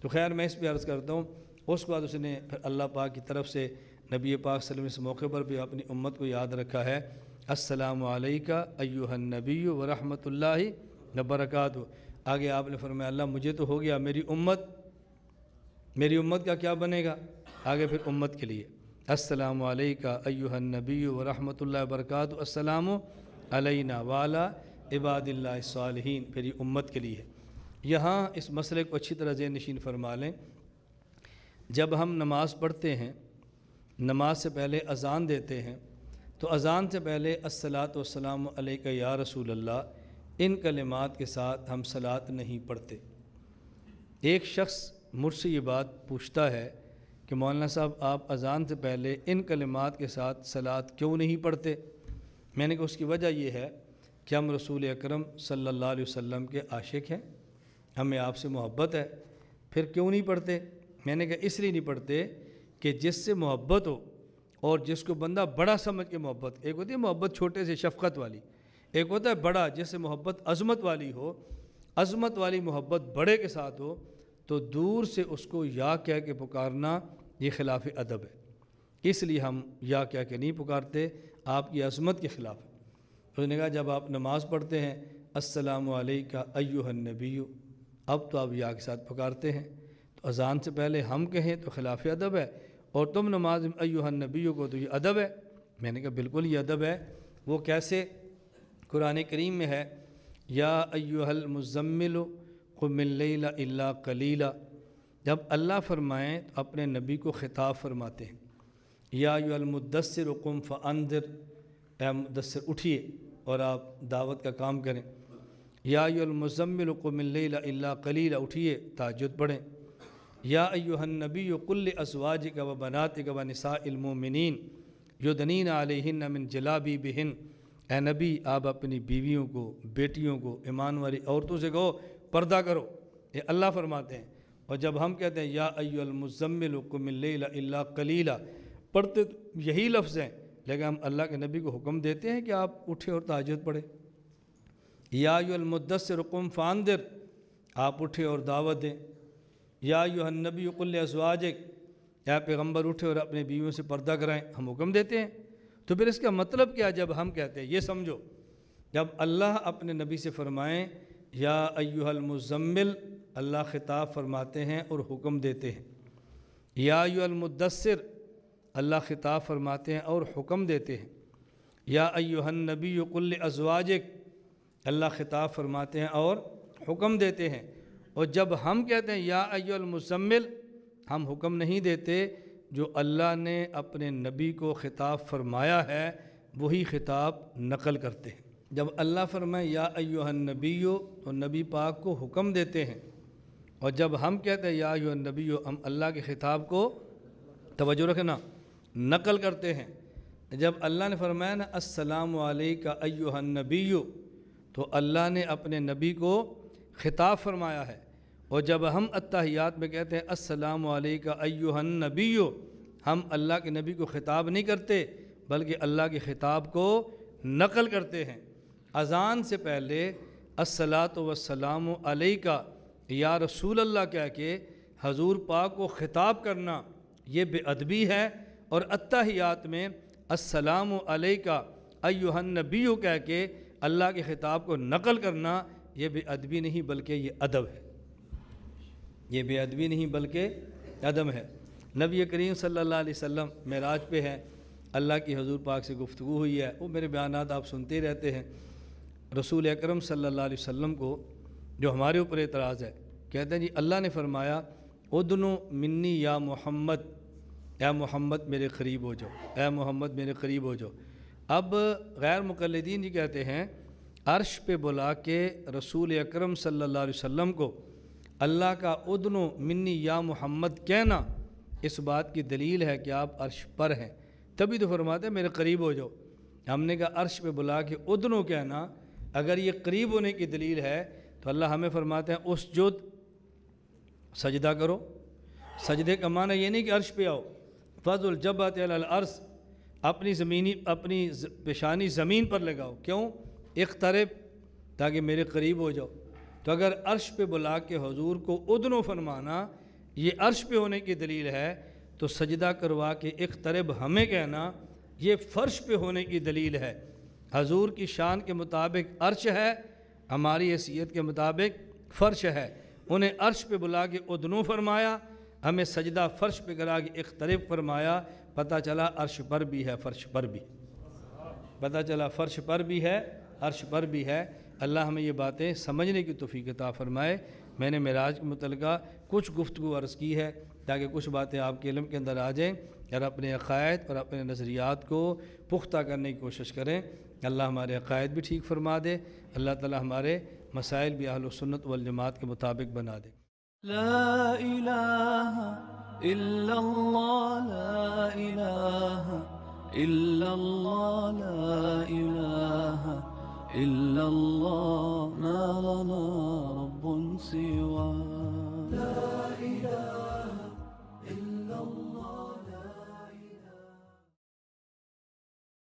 تو خیر میں اس پہ عرض کرتا ہوں۔ اس کے بعد اس نے پھر اللہ پاک کی طرف سے نبی پاک صلی اللہ علیہ وسلم اس موقع پر بھی اپنی امت کو یاد رکھا ہے، السلام علیکہ ایھا النبی ورحمۃ اللہ وبرکاتہ۔ آگے آپ نے فرمایا اللہ مجھے تو ہو گیا، میری امت کا کیا بنے گا؟ آگے پھر امت کے لیے السلام علیکہ ایھا النبی ورحمۃ اللہ وبرکاتہ، السلام علینا وعلی عباد اللہ الصالحین، پھر یہ امت کے لیے۔ یہاں اس مسئلے کو اچھی طرح ذہن نشین فرما لیں۔ جب ہم نماز پڑھتے ہیں، نماز سے پہلے اذان دیتے ہیں، تو اذان سے پہلے الصلاۃ والسلام علیکہ یا رسول اللہ ان کلمات کے ساتھ ہم صلاۃ نہیں پڑھتے۔ ایک شخص مجھ سے یہ بات پوچھتا ہے کہ مولانا صاحب آپ اذان سے پہلے ان کلمات کے ساتھ صلاۃ کیوں نہیں پڑھتے؟ میں نے کہا اس کی وجہ یہ ہے کہ ہم رسول اکرم صلی اللہ علیہ وسلم کے عاشق ہیں، ہمیں آپ سے محبت ہے، پھر کیوں نہیں پڑھتے؟ میں نے کہا اس لیے نہیں پڑھتے کہ جس سے محبت ہو اور جس کو بندہ بڑا سمجھ کے محبت، ایک ہوتی ہے محبت چھوٹے سے شفقت والی، ایک ہوتا ہے بڑا جس سے محبت عظمت والی ہو، عظمت والی محبت بڑے کے ساتھ ہو تو دور سے اس کو یا کہہ کے پکارنا یہ خلاف ادب ہے، اس لیے ہم یا کہہ کے نہیں پکارتے، آپ کی عظمت کے خلاف ہے۔ اس نے کہا جب آپ نماز پڑھتے ہیں السلام علیکہ ایھا النبی، اب تو آپ یا کے ساتھ پکارتے ہیں، تو اذان سے پہلے ہم کہیں تو خلاف ادب ہے، اور تم نماز میں ایھا النبی کو تو یہ ادب ہے۔ میں نے کہا بالکل یہ ادب ہے۔ وہ کیسے؟ قرآن کریم میں ہے یا ایھا المزمل قم اللیل الا قلیلا، جب اللہ فرمائیں تو اپنے نبی کو خطاب فرماتے ہیں، یا ایھا المدثر قم فانذر، اے مدثر اٹھیے اور آپ دعوت کا کام کریں، یا ایھا المزمل قم اللیل الا قلیلا، اٹھیے تہجد پڑھیں، یا ایھا النبی قل لازواجک و بناتک و نساء المؤمنین یدنین علیہن من جلابیبہن، اے نبی آپ اپنی بیویوں کو، بیٹیوں کو، ایمان والی عورتوں سے کہو پردہ کرو، یہ اللہ فرماتے ہیں۔ اور جب ہم کہتے ہیں یا ایھا المزمل قم اللیل الا قلیلا، پڑھتے تو یہی لفظ ہیں لیکن ہم اللہ کے نبی کو حکم دیتے ہیں کہ آپ اٹھیں اور تہجد پڑھیں۔ یا ایھا المدثر قم فانذر، آپ اٹھیں اور دعوت دیں۔ یا ایھا النبی قل لازواجک، یا پیغمبر اٹھے اور اپنے بیویوں سے پردہ کرائیں، ہم حکم دیتے ہیں۔ تو پھر اس کا مطلب کیا جب ہم کہتے ہیں؟ یہ سمجھو جب اللہ اپنے نبی سے فرمائیں یا ایھا المزمل، اللہ خطاب فرماتے ہیں اور حکم دیتے ہیں، یا ایھا المدثر اللہ خطاب فرماتے ہیں اور حکم دیتے ہیں، یا ایھا النبی قل لازواجک اللہ خطاب فرماتے ہیں اور حکم دیتے ہیں۔ اور جب ہم کہتے ہیں یا ایھا المزمل، ہم حکم نہیں دیتے، جو اللہ نے اپنے نبی کو خطاب فرمایا ہے وہی خطاب نقل کرتے ہیں۔ جب اللہ فرمائے یا ایھا النبی تو نبی پاک کو حکم دیتے ہیں، اور جب ہم کہتے ہیں یا ایھا النبی ہم اللہ کے خطاب کو، توجہ رکھنا، نقل کرتے ہیں۔ جب اللہ نے فرمایا نا السلام علیکہ ایھا النبی، تو اللہ نے اپنے نبی کو خطاب فرمایا ہے۔ اور جب ہم التحیات میں کہتے ہیں السلام علیکہ ایھا النبی، ہم اللہ کے نبی کو خطاب نہیں کرتے بلکہ اللہ کے خطاب کو نقل کرتے ہیں۔ اذان سے پہلے الصلاۃ والسلام علیکہ یا رسول اللہ کہہ کے حضور پاک کو خطاب کرنا یہ بے ادبی ہے، اور التحیات میں السلام علیکہ ایھا النبی کہہ کے اللہ کے خطاب کو نقل کرنا یہ بے ادبی نہیں بلکہ یہ ادب ہے، یہ بے ادبی نہیں بلکہ ادب ہے۔ نبی کریم صلی اللہ علیہ وسلم معراج پہ ہے، اللہ کی حضور پاک سے گفتگو ہوئی ہے، وہ میرے بیانات آپ سنتے ہی رہتے ہیں۔ رسول اکرم صلی اللہ علیہ وسلم کو جو ہمارے اوپر اعتراض ہے، کہتے ہیں جی اللہ نے فرمایا ادنو منی یا محمد، اے محمد میرے قریب ہو جاؤ، اے محمد میرے قریب ہو جاؤ۔ اب غیر مقلدین جی کہتے ہیں عرش پہ بلا کے رسول اکرم صلی اللہ علیہ وسلم کو اللہ کا ادنو منی یا محمد کہنا اس بات کی دلیل ہے کہ آپ عرش پر ہیں، تبھی تو فرماتے ہیں میرے قریب ہو جاؤ۔ ہم نے کہا عرش پہ بلا کے ادنو کہنا اگر یہ قریب ہونے کی دلیل ہے تو اللہ ہمیں فرماتے ہیں اسجد، سجدہ کرو۔ سجدے کا معنی یہ نہیں کہ عرش پہ آؤ، فضل الجبہۃ علی الارض، اپنی پیشانی زمین پر لگاؤ، کیوں؟ اقترب، تاکہ میرے قریب ہو جاؤ۔ تو اگر عرش پہ بلا کے حضور کو ادنو فرمانا یہ عرش پہ ہونے کی دلیل ہے، تو سجدہ کروا کے اقترب ہمیں کہنا یہ فرش پہ ہونے کی دلیل ہے۔ حضور کی شان کے مطابق عرش ہے، ہماری حیثیت کے مطابق فرش ہے۔ انہیں عرش پہ بلا کے ادنو فرمایا، ہمیں سجدہ فرش پہ کرا کے اقترب فرمایا، پتہ چلا عرش پر بھی ہے، فرش پر بھی، پتہ چلا فرش پر بھی ہے، عرش پر بھی ہے۔ اللہ ہمیں یہ باتیں سمجھنے کی توفیق عطا فرمائے۔ میں نے معراج کے متعلقہ کچھ گفتگو عرض کی ہے تاکہ کچھ باتیں آپ کے علم کے اندر آ جائیں اور اپنے عقائد اور اپنے نظریات کو پختہ کرنے کی کوشش کریں۔ اللہ ہمارے عقائد بھی ٹھیک فرما دے، اللہ تعالی ہمارے مسائل بھی اہل سنت والجماعت کے مطابق بنا دے۔ لا الہ الا اللہ، لا الہ الا اللہ، لا الہ الا اللہ، ما لنا رب سواه۔